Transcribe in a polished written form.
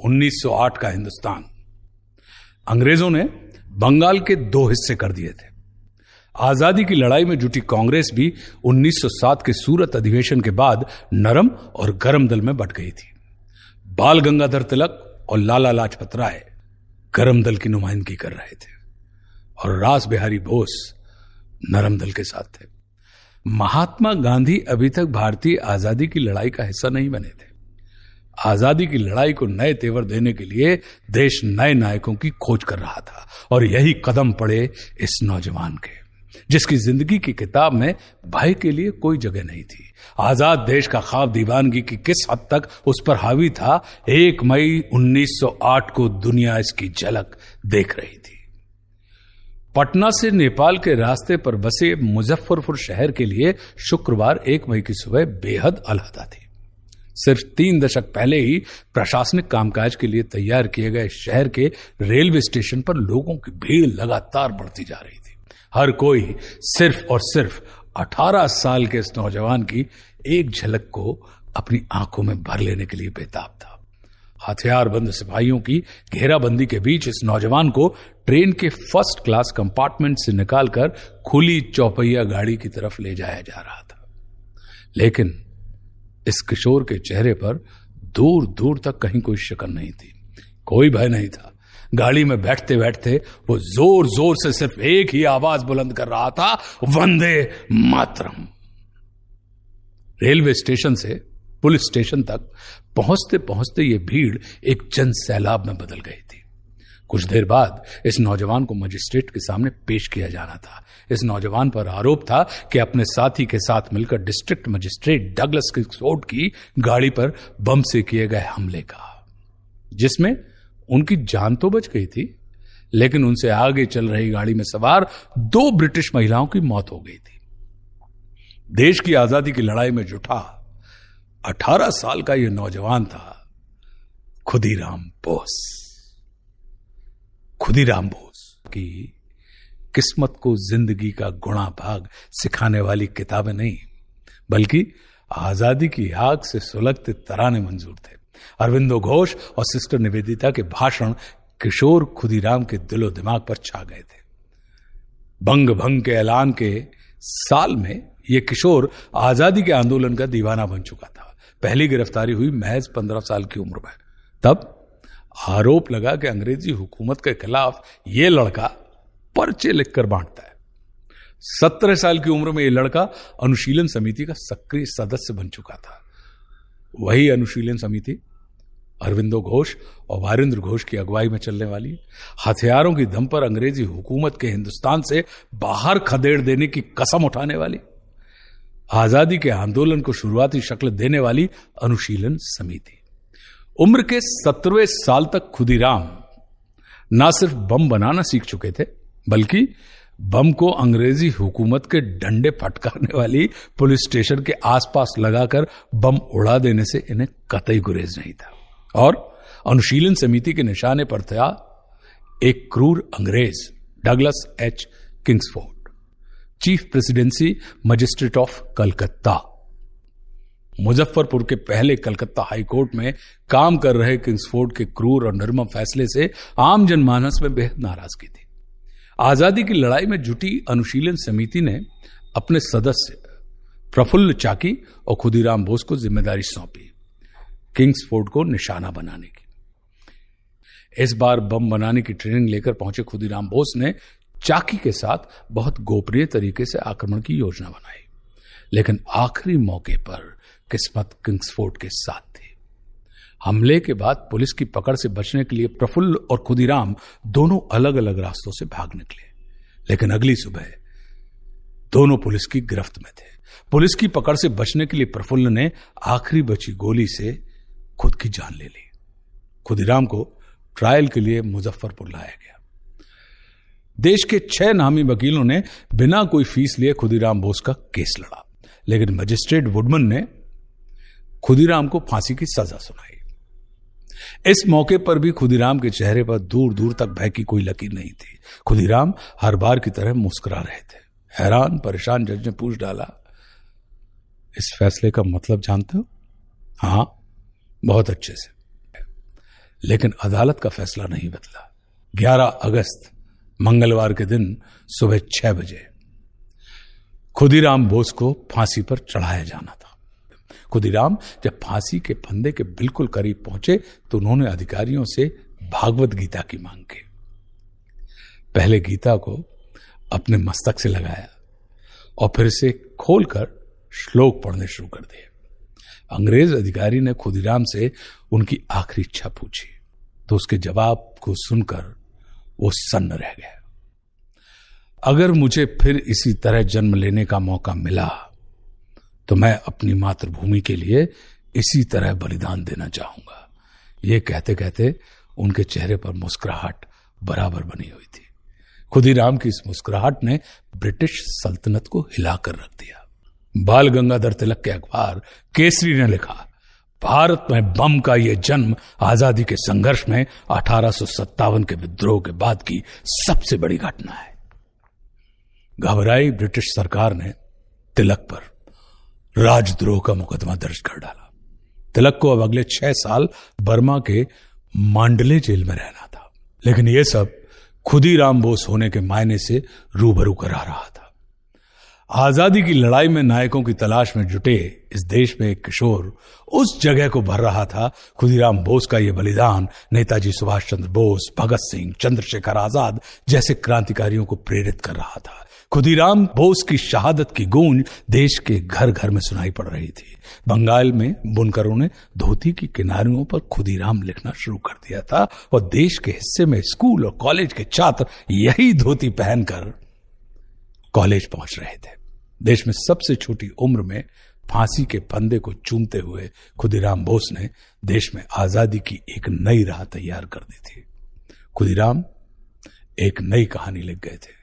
1908 का हिंदुस्तान। अंग्रेजों ने बंगाल के 2 हिस्से कर दिए थे। आजादी की लड़ाई में जुटी कांग्रेस भी 1907 के सूरत अधिवेशन के बाद नरम और गरम दल में बट गई थी। बाल गंगाधर तिलक और लाला लाजपत राय गरम दल की नुमाइंदगी कर रहे थे और रास बिहारी बोस नरम दल के साथ थे। महात्मा गांधी अभी तक भारतीय आजादी की लड़ाई का हिस्सा नहीं बने थे। आजादी की लड़ाई को नए तेवर देने के लिए देश नए नायकों की खोज कर रहा था और यही कदम पड़े इस नौजवान के, जिसकी जिंदगी की किताब में भय के लिए कोई जगह नहीं थी। आजाद देश का ख्वाब दीवानगी की किस हद तक उस पर हावी था, 1 मई 1908 को दुनिया इसकी झलक देख रही थी। पटना से नेपाल के रास्ते पर बसे मुजफ्फरपुर शहर के लिए शुक्रवार 1 मई की सुबह बेहद अलहदा थी। सिर्फ 3 दशक पहले ही प्रशासनिक कामकाज के लिए तैयार किए गए शहर के रेलवे स्टेशन पर लोगों की भीड़ लगातार बढ़ती जा रही थी। हर कोई सिर्फ और सिर्फ 18 साल के इस नौजवान की एक झलक को अपनी आंखों में भर लेने के लिए बेताब था। हथियारबंद सिपाहियों की घेराबंदी के बीच इस नौजवान को ट्रेन के फर्स्ट क्लास कंपार्टमेंट से निकालकर खुली चौपहिया गाड़ी की तरफ ले जाया जा रहा था। लेकिन इस किशोर के चेहरे पर दूर दूर तक कहीं कोई शिकन नहीं थी, कोई भय नहीं था। गाड़ी में बैठते बैठते वो जोर जोर से सिर्फ एक ही आवाज बुलंद कर रहा था, वंदे मातरम। रेलवे स्टेशन से पुलिस स्टेशन तक पहुंचते पहुंचते ये भीड़ एक जन सैलाब में बदल गई थी। कुछ देर बाद इस नौजवान को मजिस्ट्रेट के सामने पेश किया जाना था। इस नौजवान पर आरोप था कि अपने साथी के साथ मिलकर डिस्ट्रिक्ट मजिस्ट्रेट डगलस किंग्सफोर्ड की गाड़ी पर बम से किए गए हमले का, जिसमें उनकी जान तो बच गई थी, लेकिन उनसे आगे चल रही गाड़ी में सवार 2 ब्रिटिश महिलाओं की मौत हो गई थी। देश की आजादी की लड़ाई में जुटा 18 साल का यह नौजवान था खुदीराम बोस। खुदीराम बोस की किस्मत को जिंदगी का गुणा भाग सिखाने वाली किताबें नहीं, बल्कि आजादी की आग से सुलगते तराने मंजूर थे। अरविंदो घोष और सिस्टर निवेदिता के भाषण किशोर खुदीराम के दिलो दिमाग पर छा गए थे। बंग भंग के ऐलान के साल में यह किशोर आजादी के आंदोलन का दीवाना बन चुका था। पहली गिरफ्तारी हुई महज 15 साल की उम्र में। तब आरोप लगा कि अंग्रेजी हुकूमत के खिलाफ यह लड़का पर्चे लिखकर बांटता है। 17 साल की उम्र में यह लड़का अनुशीलन समिति का सक्रिय सदस्य बन चुका था। वही अनुशीलन समिति अरविंदो घोष और वारिंद्र घोष की अगुवाई में चलने वाली, हथियारों की दम पर अंग्रेजी हुकूमत के हिंदुस्तान से बाहर खदेड़ देने की कसम उठाने वाली, आजादी के आंदोलन को शुरुआती शक्ल देने वाली अनुशीलन समिति। उम्र के 17वें साल तक खुदीराम ना सिर्फ बम बनाना सीख चुके थे, बल्कि बम को अंग्रेजी हुकूमत के डंडे फटकारने वाली पुलिस स्टेशन के आसपास लगाकर बम उड़ा देने से इन्हें कतई गुरेज नहीं था। और अनुशीलन समिति के निशाने पर था एक क्रूर अंग्रेज, Douglas H Kingsford, chief presidency magistrate of Calcutta. Muzaffarpur के पहले कलकत्ता हाईकोर्ट में काम कर रहे किंग्सफोर्ड के क्रूर और निर्मम फैसले से आम जनमानस में बेहद नाराजगी थी। आजादी की लड़ाई में जुटी अनुशीलन समिति ने अपने सदस्य प्रफुल्ल चाकी और खुदीराम बोस को जिम्मेदारी सौंपी किंग्सफोर्ड को निशाना बनाने की। इस बार बम बनाने की ट्रेनिंग लेकर पहुंचे खुदीराम बोस ने चाकी के साथ बहुत गोपनीय तरीके से आक्रमण की योजना बनाई, लेकिन आखिरी मौके पर किस्मत किंग्सफोर्ड के साथ थी। हमले के बाद पुलिस की पकड़ से बचने के लिए प्रफुल्ल और खुदीराम दोनों अलग अलग रास्तों से भाग निकले, लेकिन अगली सुबह दोनों पुलिस की गिरफ्त में थे। पुलिस की पकड़ से बचने के लिए प्रफुल्ल ने आखिरी बची गोली से खुद की जान ले ली। खुदीराम को ट्रायल के लिए मुजफ्फरपुर लाया गया। देश के 6 नामी वकीलों ने बिना कोई फीस लिए खुदीराम बोस का केस लड़ा, लेकिन मजिस्ट्रेट वुडमन ने खुदीराम को फांसी की सजा सुनाई। इस मौके पर भी खुदीराम के चेहरे पर दूर दूर तक भय की कोई लकीर नहीं थी। खुदीराम हर बार की तरह मुस्कुरा रहे थे। हैरान परेशान जज ने पूछ डाला, इस फैसले का मतलब जानते हो? हाँ, बहुत अच्छे से। लेकिन अदालत का फैसला नहीं बदला। 11 अगस्त मंगलवार के दिन सुबह 6 बजे खुदीराम बोस को फांसी पर चढ़ाया जाना था। खुदीराम जब फांसी के फंदे के बिल्कुल करीब पहुंचे तो उन्होंने अधिकारियों से भागवत गीता की मांग की। पहले गीता को अपने मस्तक से लगाया और फिर से खोलकर श्लोक पढ़ने शुरू कर दिए। अंग्रेज अधिकारी ने खुदीराम से उनकी आखिरी इच्छा पूछी तो उसके जवाब को सुनकर वो सन्न रह गया। अगर मुझे फिर इसी तरह जन्म लेने का मौका मिला तो मैं अपनी मातृभूमि के लिए इसी तरह बलिदान देना चाहूंगा। ये कहते कहते उनके चेहरे पर मुस्कुराहट बराबर बनी हुई थी। खुदीराम की इस मुस्कुराहट ने ब्रिटिश सल्तनत को हिलाकर रख दिया। बाल गंगाधर तिलक के अखबार केसरी ने लिखा, भारत में बम का यह जन्म आजादी के संघर्ष में 1857 के विद्रोह के बाद की सबसे बड़ी घटना है। घबराई ब्रिटिश सरकार ने तिलक पर राजद्रोह का मुकदमा दर्ज कर डाला। तिलक को अब अगले 6 साल बर्मा के मांडले जेल में रहना था। लेकिन यह सब खुदीराम बोस होने के मायने से रूबरू करा रहा था। आजादी की लड़ाई में नायकों की तलाश में जुटे इस देश में एक किशोर उस जगह को भर रहा था। खुदीराम बोस का यह बलिदान नेताजी सुभाष चंद्र बोस, भगत सिंह, चंद्रशेखर आजाद जैसे क्रांतिकारियों को प्रेरित कर रहा था। खुदीराम बोस की शहादत की गूंज देश के घर घर में सुनाई पड़ रही थी। बंगाल में बुनकरों ने धोती की किनारियों पर खुदीराम लिखना शुरू कर दिया था और देश के हिस्से में स्कूल और कॉलेज के छात्र यही धोती पहनकर कॉलेज पहुंच रहे थे। देश में सबसे छोटी उम्र में फांसी के फंदे को चूमते हुए खुदीराम बोस ने देश में आजादी की एक नई राह तैयार कर दी थी। खुदीराम एक नई कहानी लिख गए थे।